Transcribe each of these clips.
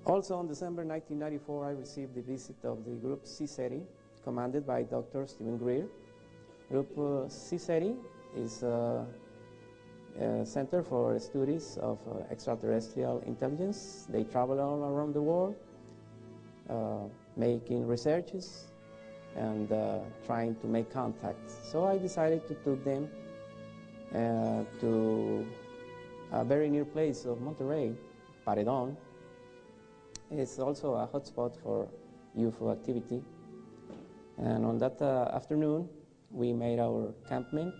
Also in December 1994, I received the visit of the group CSETI, commanded by Dr. Stephen Greer. Group CSETI is a Center for Studies of Extraterrestrial Intelligence. They travel all around the world, making researches and trying to make contacts. So I decided to take them to a very near place of Monterrey, Paredon. It's also a hotspot for UFO activity. And on that afternoon, we made our camping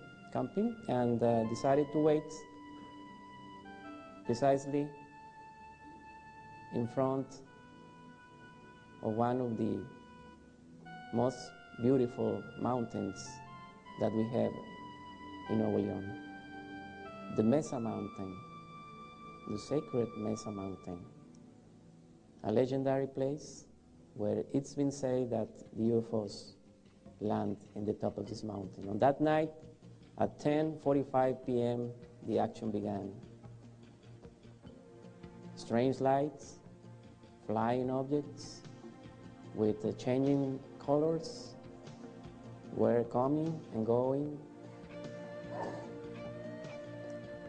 and decided to wait precisely in front of one of the most beautiful mountains that we have in Nuevo León, the Mesa Mountain, the sacred Mesa Mountain, a legendary place where it's been said that the UFOs land in the top of this mountain. On that night, at 10:45 p.m., the action began. Strange lights, flying objects with changing colors were coming and going.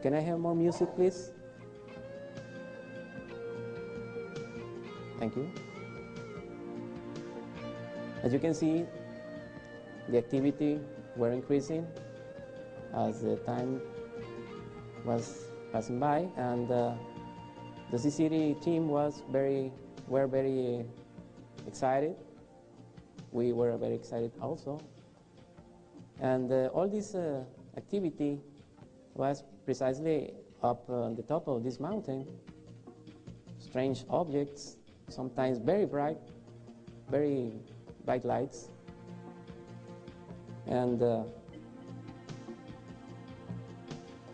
Can I have more music, please? Thank you. As you can see, the activity were increasing as the time was passing by, and the CSETI team were very excited. We were very excited also, and all this activity was precisely up on the top of this mountain. Strange objects, sometimes very bright lights, and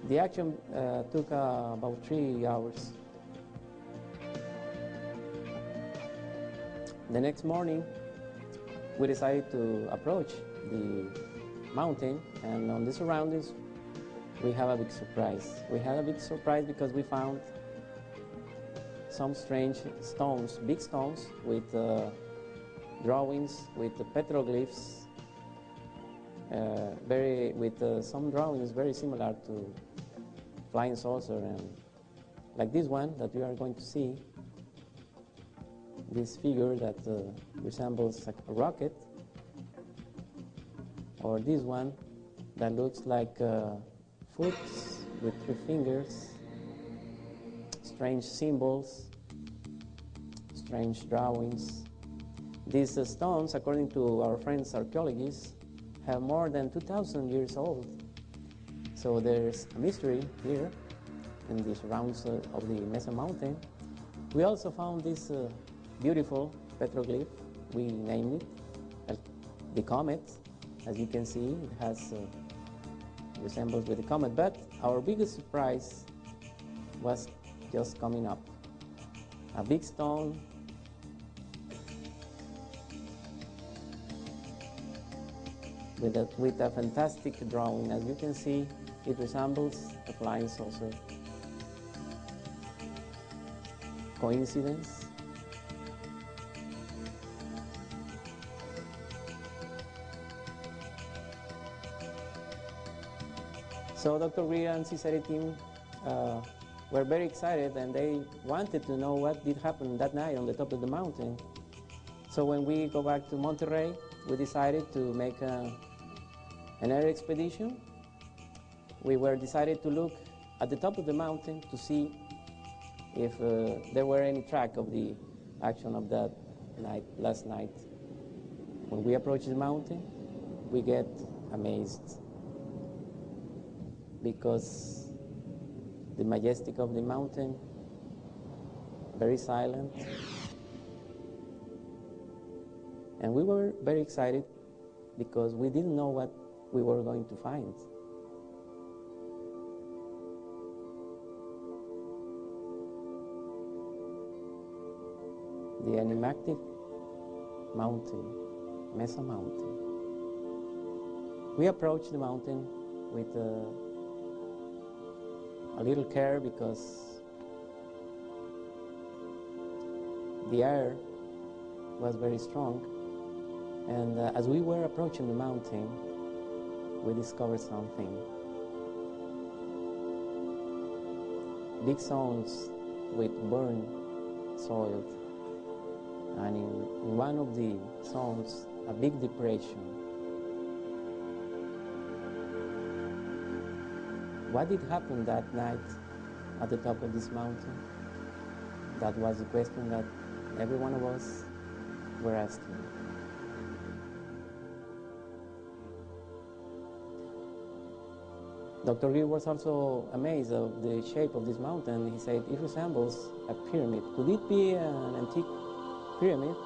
the action took about 3 hours. The next morning, we decided to approach the mountain, and on the surroundings, we have a big surprise. We had a big surprise because we found some strange stones, big stones with drawings, with petroglyphs, with some drawings very similar to flying saucer, and like this one that you are going to see, this figure that resembles a rocket, or this one that looks like foot with 3 fingers, strange symbols, strange drawings. These stones, according to our friends archaeologists, have more than 2,000 years old. So there's a mystery here in the surrounds of the Mesa Mountain. We also found this beautiful petroglyph. We named it the comet. As you can see, it has resembles with the comet. But our biggest surprise was just coming up. A big stone with a fantastic drawing. As you can see, it resembles a flying saucer. Coincidence? So Dr. Greer and CSETI team were very excited, and they wanted to know what did happen that night on the top of the mountain. So when we go back to Monterrey, we decided to make an air expedition. We decided to look at the top of the mountain to see if there were any track of the action of that night, last night. When we approach the mountain, we get amazed because the majestic of the mountain, very silent. And we were very excited because we didn't know what we were going to find. The enigmatic mountain, Mesa Mountain. We approached the mountain with a little care because the air was very strong, and as we were approaching the mountain, we discovered something. Big zones with burned soil, and in one of the zones, a big depression. What did happen that night at the top of this mountain? That was the question that every one of us were asking. Dr. Greer was also amazed of the shape of this mountain. He said it resembles a pyramid. Could it be an antique pyramid?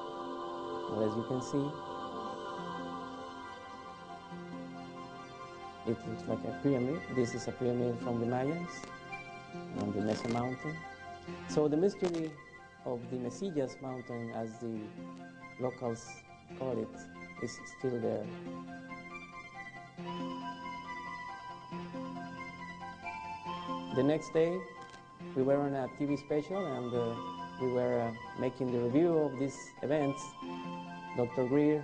Well, as you can see, it looks like a pyramid. This is a pyramid from the Mayans on the Mesa Mountain. So the mystery of the Mesillas Mountain, as the locals call it, is still there. The next day, we were on a TV special, and we were making the review of these events. Dr. Greer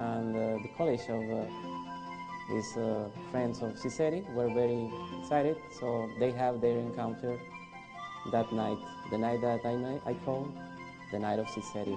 and the college of his friends of CSETI were very excited, so they have their encounter that night, the night that I call the night of CSETI.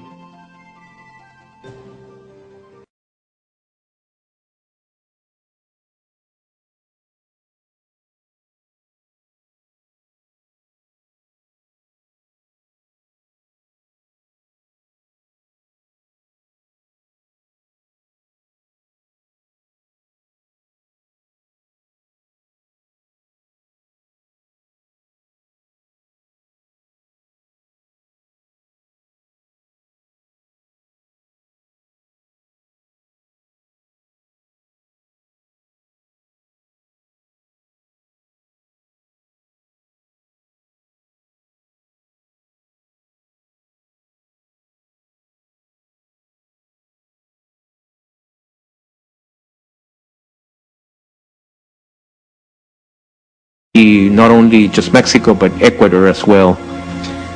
Not only just Mexico, but Ecuador as well.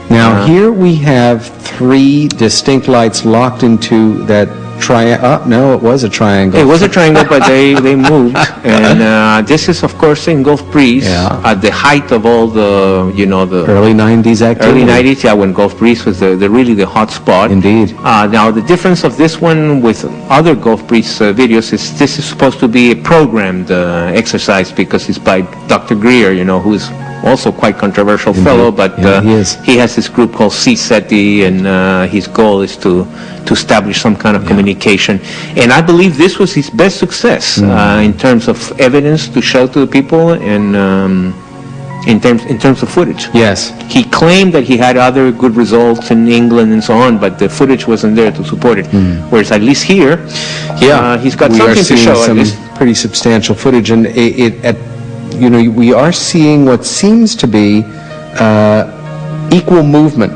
Now here we have three distinct lights locked into that triangle. No, it was a triangle. It was a triangle, but they moved. And this is, of course, in Gulf Breeze, at the height of all the, the early 90s activity. Early 90s, yeah, when Gulf Breeze was really the hot spot. Indeed. Now, the difference of this one with other Gulf Breeze videos is this is supposed to be a programmed exercise, because it's by Dr. Greer, who is also quite controversial fellow, but he has this group called CSETI, and his goal is to establish some kind of communication. And I believe this was his best success in terms of evidence to show to the people, and in terms of footage. Yes. He claimed that he had other good results in England and so on, but the footage wasn't there to support it. Whereas at least here, he's got something to show. Some pretty substantial footage, and we are seeing what seems to be equal movement.